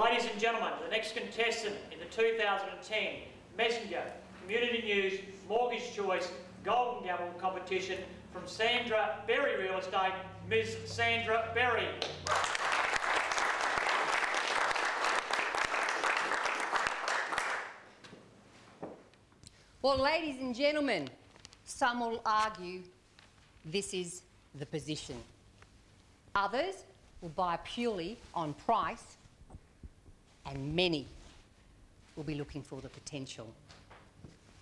Ladies and gentlemen, the next contestant in the 2010 Messenger Community News Mortgage Choice Golden Gavel competition from Sandra Berry Real Estate, Ms. Sandra Berry. Well, ladies and gentlemen, some will argue this is the position. Others will buy purely on price, and many will be looking for the potential.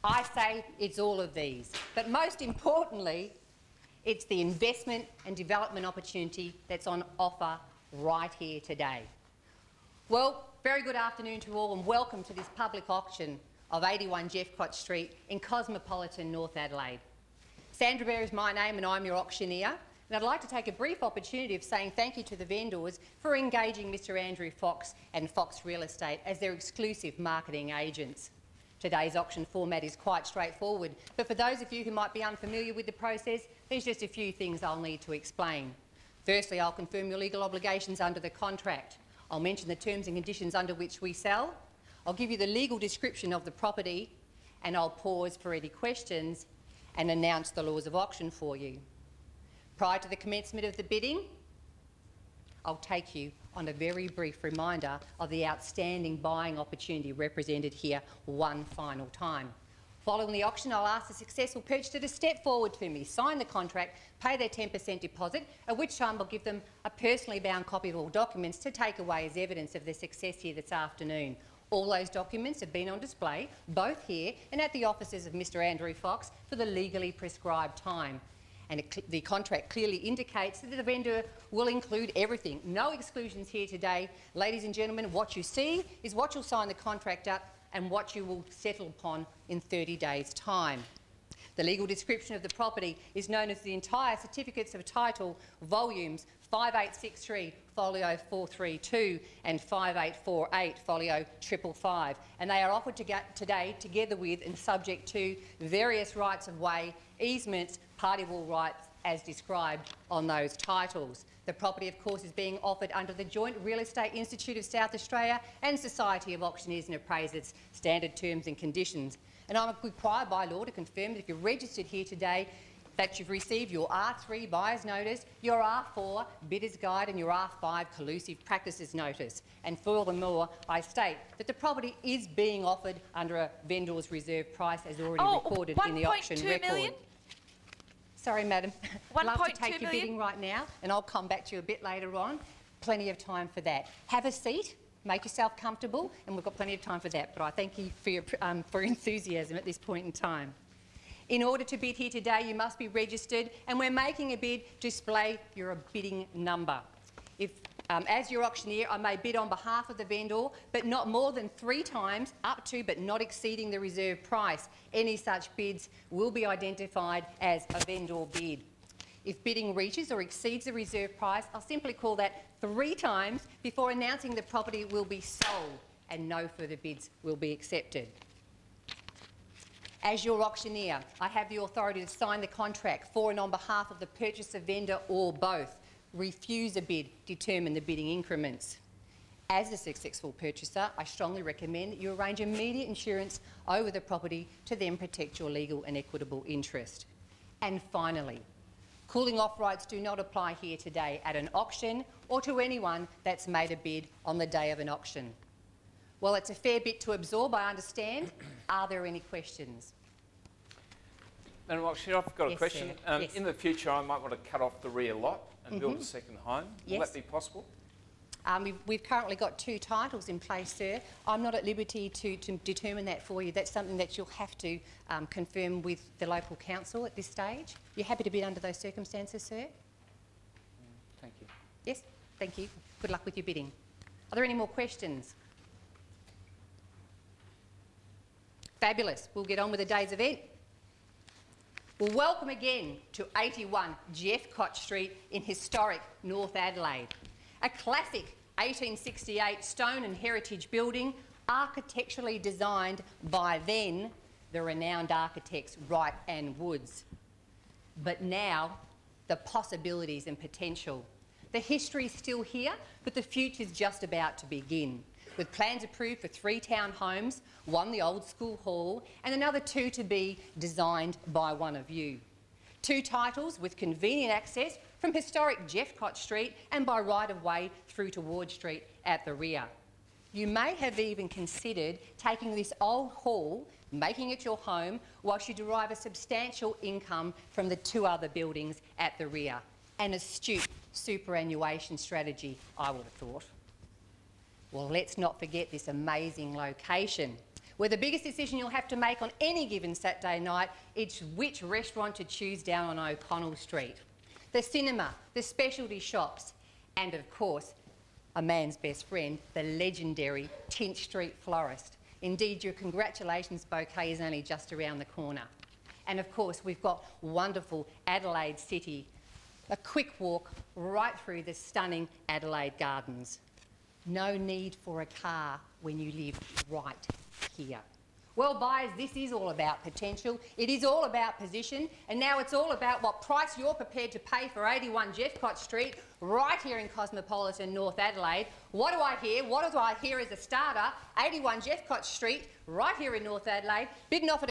I say it's all of these, but most importantly, it's the investment and development opportunity that's on offer right here today. Well, very good afternoon to all and welcome to this public auction of 81 Jeffcott Street in cosmopolitan North Adelaide. Sandra Berry is my name and I'm your auctioneer, and I'd like to take a brief opportunity of saying thank you to the vendors for engaging Mr Andrew Fox and Fox Real Estate as their exclusive marketing agents. Today's auction format is quite straightforward, but for those of you who might be unfamiliar with the process, there's just a few things I'll need to explain. Firstly, I'll confirm your legal obligations under the contract. I'll mention the terms and conditions under which we sell. I'll give you the legal description of the property, and I'll pause for any questions and announce the laws of auction for you. Prior to the commencement of the bidding, I'll take you on a very brief reminder of the outstanding buying opportunity represented here one final time. Following the auction, I'll ask the successful purchaser to step forward to me, sign the contract, pay their 10% deposit, at which time I'll give them a personally bound copy of all documents to take away as evidence of their success here this afternoon. All those documents have been on display, both here and at the offices of Mr Andrew Fox, for the legally prescribed time. And the contract clearly indicates that the vendor will include everything. No exclusions here today. Ladies and gentlemen, what you see is what you'll sign the contract up and what you will settle upon in 30 days' time. The legal description of the property is known as the entire Certificates of Title, volumes 5863, folio 432 and 5848, folio 555, and they are offered today together with and subject to various rights of way, easements, party wall rights as described on those titles. The property, of course, is being offered under the Joint Real Estate Institute of South Australia and Society of Auctioneers and Appraisers standard terms and conditions. And I'm required by law to confirm that if you're registered here today, that you've received your R3 buyer's notice, your R4 bidder's guide and your R5 collusive practices notice. And furthermore, I state that the property is being offered under a vendor's reserve price as already recorded in the auction record. Million? Sorry, madam. I'd love to take your million? bidding right now, and I'll come back to you a bit later on. Plenty of time for that. Have a seat, make yourself comfortable, and we've got plenty of time for that. But I thank you for your enthusiasm at this point in time. In order to bid here today, you must be registered, and when making a bid, display your bidding number. As your auctioneer, I may bid on behalf of the vendor, but not more than 3 times, up to but not exceeding the reserve price. Any such bids will be identified as a vendor bid. If bidding reaches or exceeds the reserve price, I'll simply call that 3 times before announcing the property will be sold, and no further bids will be accepted. As your auctioneer, I have the authority to sign the contract for and on behalf of the purchaser, vendor or both. Refuse a bid, determine the bidding increments. As a successful purchaser, I strongly recommend that you arrange immediate insurance over the property to then protect your legal and equitable interest. And finally, cooling off rights do not apply here today at an auction or to anyone that's made a bid on the day of an auction. Well, it's a fair bit to absorb, I understand. Are there any questions? Madam Auctioneer, I've got a question. Yes. In the future, I might want to cut off the rear lot and build a second home. Will that be possible? We've currently got 2 titles in place, sir. I'm not at liberty to determine that for you. That's something that you'll have to confirm with the local council at this stage. You're happy to bid under those circumstances, sir? Thank you. Yes, thank you. Good luck with your bidding. Are there any more questions? Fabulous. We'll get on with the day's event. Well, welcome again to 81 Jeffcott Street in historic North Adelaide. A classic 1868 stone and heritage building, architecturally designed by then the renowned architects Wright and Woods. But now, the possibilities and potential. The history is still here, but the future is just about to begin. with plans approved for 3 townhomes, 1 the old school hall, and another 2 to be designed by one of you. 2 titles with convenient access from historic Jeffcott Street and by right-of-way through to Ward Street at the rear. You may have even considered taking this old hall, making it your home, whilst you derive a substantial income from the 2 other buildings at the rear. An astute superannuation strategy, I would have thought. Well, let's not forget this amazing location, where the biggest decision you'll have to make on any given Saturday night is which restaurant to choose down on O'Connell Street. The cinema, the specialty shops, and of course, a man's best friend, the legendary Tint Street florist. Indeed, your congratulations bouquet is only just around the corner. And of course, we've got wonderful Adelaide City, a quick walk right through the stunning Adelaide Gardens. No need for a car when you live right here. Well, buyers, this is all about potential. It is all about position, and now it's all about what price you're prepared to pay for 81 Jeffcott Street, right here in cosmopolitan North Adelaide. What do I hear? What do I hear as a starter? 81 Jeffcott Street, right here in North Adelaide, bid and offer